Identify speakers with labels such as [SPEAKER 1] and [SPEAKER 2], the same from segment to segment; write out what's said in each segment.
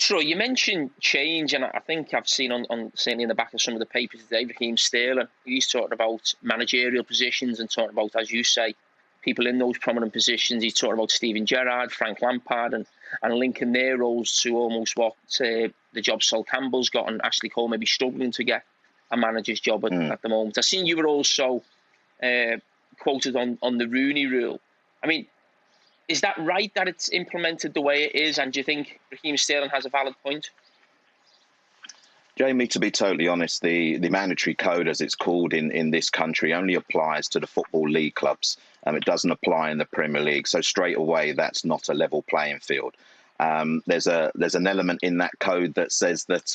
[SPEAKER 1] Troy, you mentioned change, and I think I've seen on certainly in the back of some of the papers today, Raheem Sterling, he's talking about managerial positions and talking about, as you say, people in those prominent positions. He's talking about Steven Gerrard, Frank Lampard, and linking their roles to almost what the job Sol Campbell's got, and Ashley Cole maybe struggling to get a manager's job at the moment. I've seen you were also quoted on the Rooney Rule. I mean, is that right that it's implemented the way it is? And do you think Raheem Sterling has a valid point?
[SPEAKER 2] Jamie, to be totally honest, the mandatory code, as it's called in this country, only applies to the Football League clubs. It doesn't apply in the Premier League. So straight away, that's not a level playing field. There's an element in that code that says that,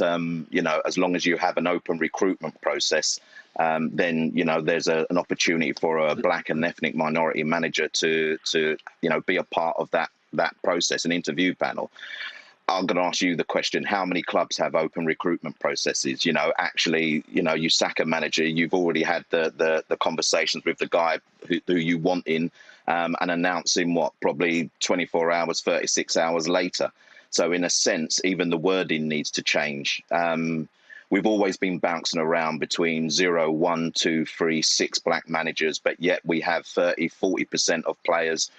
[SPEAKER 2] as long as you have an open recruitment process, then, there's an opportunity for a black and ethnic minority manager to be a part of that process, an interview panel. I'm going to ask you the question, how many clubs have open recruitment processes? You sack a manager, you've already had the conversations with the guy who you want in and announce him, probably 24 hours, 36 hours later. So in a sense, even the wording needs to change. We've always been bouncing around between 0, 1, 2, 3, 6 black managers, but yet we have 30, 40% of players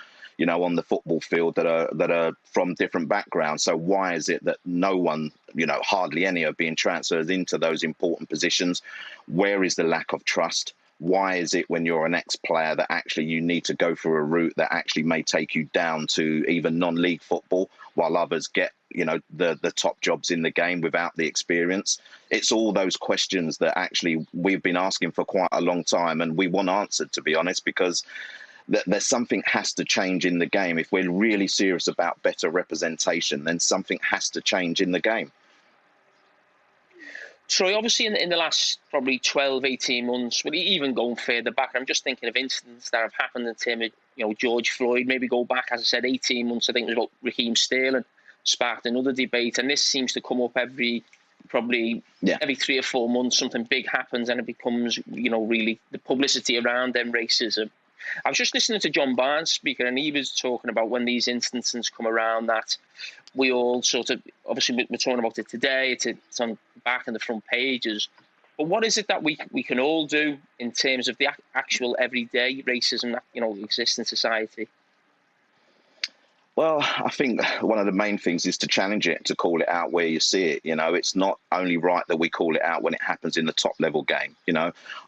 [SPEAKER 2] on the football field that are from different backgrounds. So why is it that no one, hardly any are being transferred into those important positions? Where is the lack of trust? Why is it when you're an ex-player that actually you need to go through a route that actually may take you down to even non-league football, while others get, the top jobs in the game without the experience? It's all those questions that actually we've been asking for quite a long time, and we want answered, to be honest, because there's something has to change in the game. If we're really serious about better representation, then something has to change in the game.
[SPEAKER 1] Troy, obviously in the last probably 12, 18 months, well, even going further back, I'm just thinking of incidents that have happened in terms of, George Floyd, maybe go back, as I said, 18 months, I think it was about Raheem Sterling, sparked another debate. And this seems to come up every 3 or 4 months, something big happens and it becomes, really the publicity around them racism. I was just listening to John Barnes speaking, and he was talking about when these instances come around that we all sort of, obviously we're talking about it today, it's on back in the front pages, but what is it that we can all do in terms of the actual everyday racism that, exists in society?
[SPEAKER 2] Well, I think one of the main things is to challenge it, to call it out where you see it. It's not only right that we call it out when it happens in the top level game.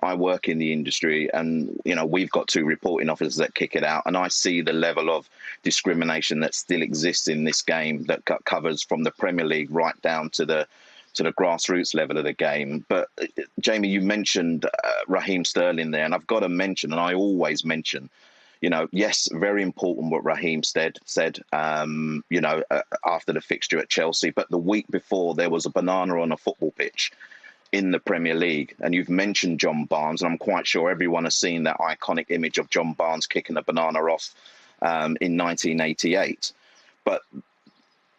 [SPEAKER 2] I work in the industry and, we've got 2 reporting officers that kick it out. And I see the level of discrimination that still exists in this game that covers from the Premier League right down to the grassroots level of the game. But Jamie, you mentioned Raheem Sterling there, and I've got to mention, and I always mention, yes, very important what Raheem said, after the fixture at Chelsea. But the week before, there was a banana on a football pitch in the Premier League. And you've mentioned John Barnes, and I'm quite sure everyone has seen that iconic image of John Barnes kicking a banana off in 1988. But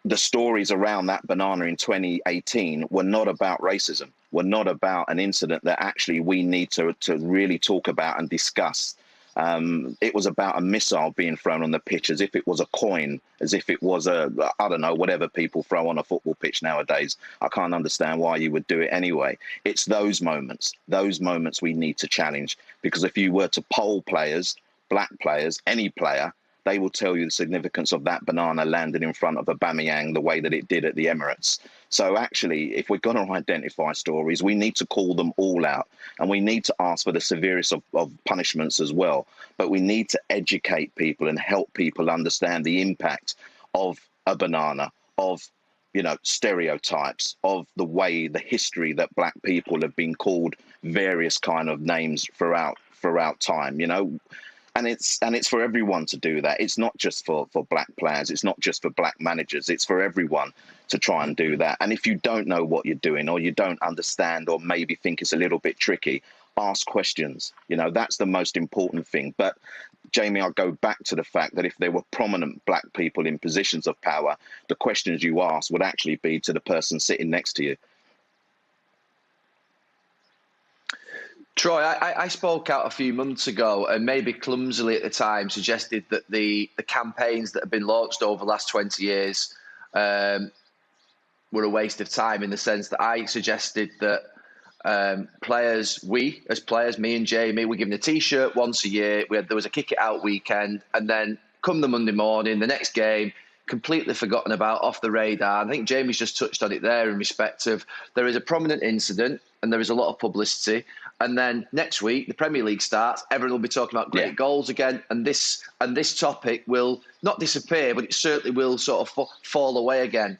[SPEAKER 2] the stories around that banana in 2018 were not about racism, were not about an incident that actually we need to really talk about and discuss. It was about a missile being thrown on the pitch as if it was a coin, as if it was whatever people throw on a football pitch nowadays. I can't understand why you would do it anyway. It's those moments we need to challenge, because if you were to poll players, black players, any player, they will tell you the significance of that banana landing in front of Aubameyang the way that it did at the Emirates. So actually, if we're going to identify stories, we need to call them all out, and we need to ask for the severest of punishments as well. But we need to educate people and help people understand the impact of a banana, of stereotypes, of the history that black people have been called various kind of names throughout time. And it's for everyone to do that. It's not just for black players. It's not just for black managers. It's for everyone to try and do that. And if you don't know what you're doing, or you don't understand, or maybe think it's a little bit tricky, ask questions. That's the most important thing. But Jamie, I'll go back to the fact that if there were prominent black people in positions of power, the questions you ask would actually be to the person sitting next to you.
[SPEAKER 3] Troy, I spoke out a few months ago, and maybe clumsily at the time suggested that the campaigns that have been launched over the last 20 years were were a waste of time in the sense that I suggested that as players, me and Jamie, we're given a T-shirt once a year. There was a kick it out weekend, and then come the Monday morning, the next game, completely forgotten about, off the radar. I think Jamie's just touched on it there in respect of there is a prominent incident and there is a lot of publicity. And then next week, the Premier League starts, everyone will be talking about great goals again. And this topic will not disappear, but it certainly will sort of fall away again.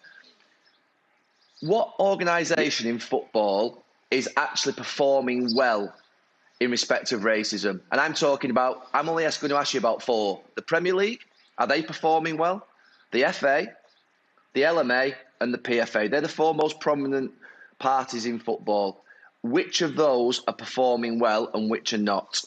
[SPEAKER 3] What organisation in football is actually performing well in respect of racism? And I'm only going to ask you about 4. The Premier League, are they performing well? The FA, the LMA and the PFA. They're the 4 most prominent parties in football. Which of those are performing well and which are not?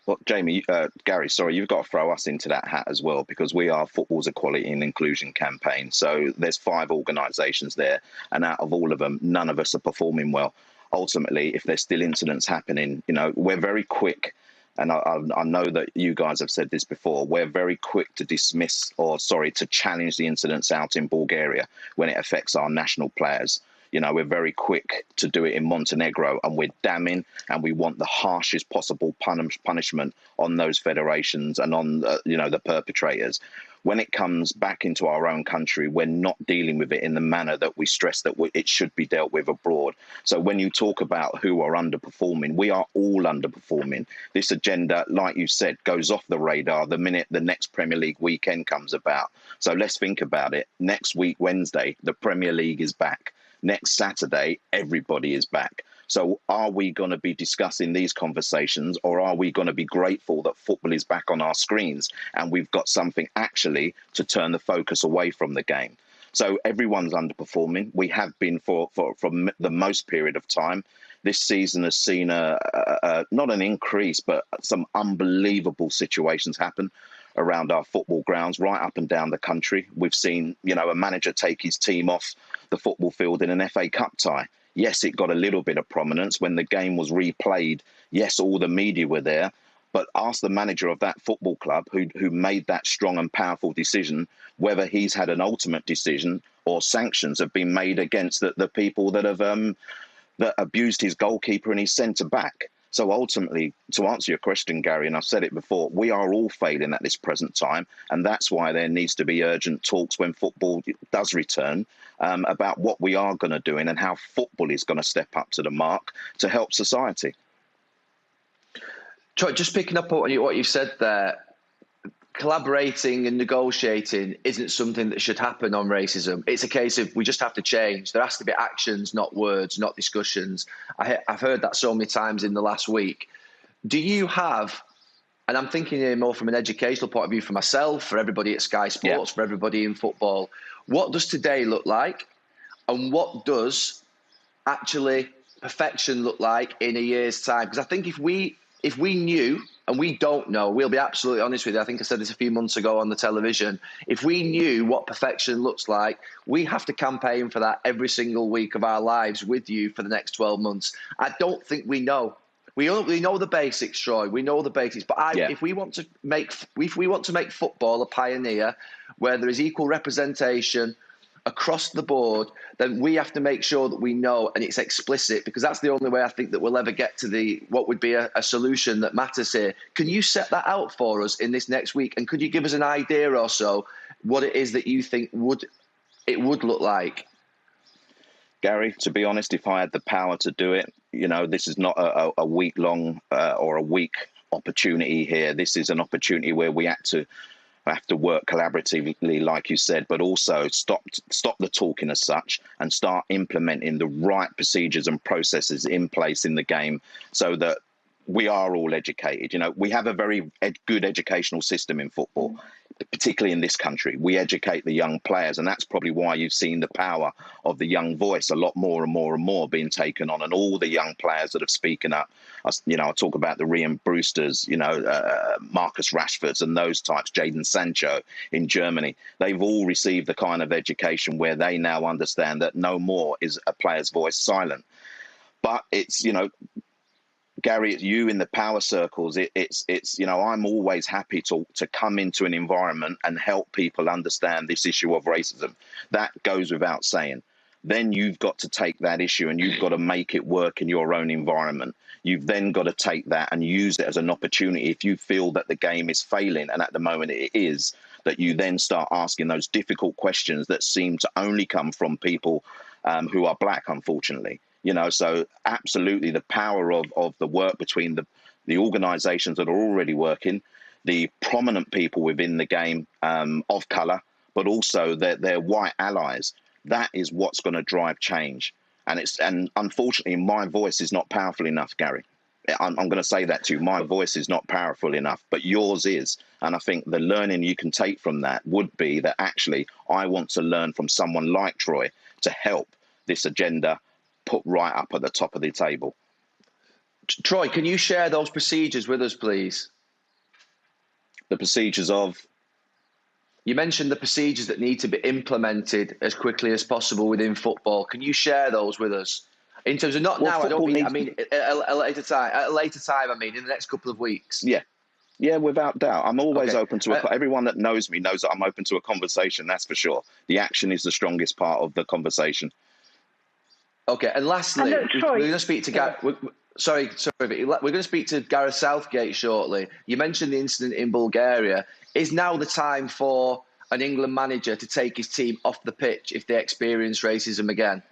[SPEAKER 2] Well, Gary, sorry, you've got to throw us into that hat as well, because we are Football's Equality and Inclusion Campaign. So there's 5 organisations there, and out of all of them, none of us are performing well. Ultimately, if there's still incidents happening, we're very quick. And I know that you guys have said this before, we're very quick to to challenge the incidents out in Bulgaria when it affects our national players. We're very quick to do it in Montenegro, and we're damning, and we want the harshest possible punishment on those federations and on the perpetrators. When it comes back into our own country, we're not dealing with it in the manner that we stress that it should be dealt with abroad. So when you talk about who are underperforming, we are all underperforming. This agenda, like you said, goes off the radar the minute the next Premier League weekend comes about. So let's think about it. Next week, Wednesday, the Premier League is back. Next Saturday, everybody is back. So are we going to be discussing these conversations, or are we going to be grateful that football is back on our screens and we've got something actually to turn the focus away from the game? So everyone's underperforming. We have been for the most period of time. This season has seen not an increase, but some unbelievable situations happen around our football grounds, right up and down the country. We've seen, a manager take his team off the football field in an FA Cup tie. Yes, it got a little bit of prominence when the game was replayed. Yes, all the media were there. But ask the manager of that football club who made that strong and powerful decision, whether he's had an ultimate decision or sanctions have been made against the people that have that abused his goalkeeper and his centre back. So ultimately, to answer your question, Gary, and I've said it before, we are all failing at this present time. And that's why there needs to be urgent talks when football does return about what we are going to do and how football is going to step up to the mark to help society.
[SPEAKER 3] Troy, just picking up on what you said there, collaborating and negotiating isn't something that should happen on racism. It's a case of we just have to change. There has to be actions, not words, not discussions. I've heard that so many times in the last week. Do you have, and I'm thinking here more from an educational point of view for myself, for everybody at Sky Sports, for everybody in football, what does today look like? And what does actually perfection look like in a year's time? Because I think if we knew, and we don't know, we'll be absolutely honest with you. I think I said this a few months ago on the television. If we knew what perfection looks like, we have to campaign for that every single week of our lives with you for the next 12 months. I don't think we know. We know the basics, Troy. We know the basics. But if we want to make football a pioneer where there is equal representation across the board, then we have to make sure that we know and it's explicit, because that's the only way I think that we'll ever get to what would be a solution that matters here. Can you set that out for us in this next week? And could you give us an idea or so what it is that you think it would look like?
[SPEAKER 2] Gary, to be honest, if I had the power to do it, this is not a week-long or a week opportunity here. This is an opportunity where we have to work collaboratively, like you said, but also stop the talking as such and start implementing the right procedures and processes in place in the game so that we are all educated. We have a very good educational system in football, particularly in this country. We educate the young players, and that's probably why you've seen the power of the young voice a lot more and more and more being taken on, and all the young players that have spoken up. I talk about the Ryan Brewsters, Marcus Rashfords and those types, Jadon Sancho in Germany. They've all received the kind of education where they now understand that no more is a player's voice silent. But it's, Gary, it's you in the power circles. It's you know, I'm always happy to come into an environment and help people understand this issue of racism. That goes without saying. Then you've got to take that issue and you've got to make it work in your own environment. You've then got to take that and use it as an opportunity. If you feel that the game is failing, and at the moment it is, that you then start asking those difficult questions that seem to only come from people who are black, unfortunately. You know, so absolutely the power of the work between the organisations that are already working, the prominent people within the game of colour, but also their white allies. That is what's going to drive change. And unfortunately, my voice is not powerful enough, Gary. I'm going to say that to you. My voice is not powerful enough, but yours is. And I think the learning you can take from that would be that actually I want to learn from someone like Troy to help this agenda put right up at the top of the table.
[SPEAKER 3] Troy, can you share those procedures with us, please?
[SPEAKER 2] The procedures of?
[SPEAKER 3] You mentioned the procedures that need to be implemented as quickly as possible within football. Can you share those with us? In terms of not now, I don't mean, I mean at a later time. At a later time, I mean in the next couple of weeks.
[SPEAKER 2] Yeah, without doubt. I'm always open to everyone that knows me knows that I'm open to a conversation, that's for sure. The action is the strongest part of the conversation.
[SPEAKER 3] Okay, and lastly, we're going to speak to we're going to speak to Gareth Southgate shortly. You mentioned the incident in Bulgaria. Is now the time for an England manager to take his team off the pitch if they experience racism again?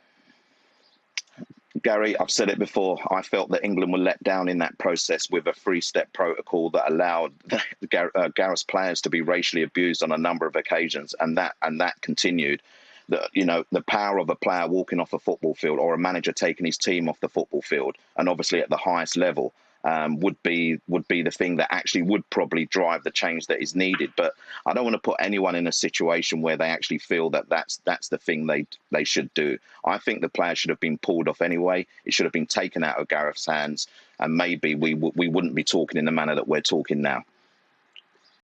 [SPEAKER 2] Gary, I've said it before. I felt that England were let down in that process with a three-step protocol that allowed Gareth's players to be racially abused on a number of occasions, and that continued. The power of a player walking off a football field or a manager taking his team off the football field, and obviously at the highest level, would be the thing that actually would probably drive the change that is needed. But I don't want to put anyone in a situation where they actually feel that that's the thing they should do. I think the player should have been pulled off anyway. It should have been taken out of Gareth's hands, and maybe we wouldn't be talking in the manner that we're talking now.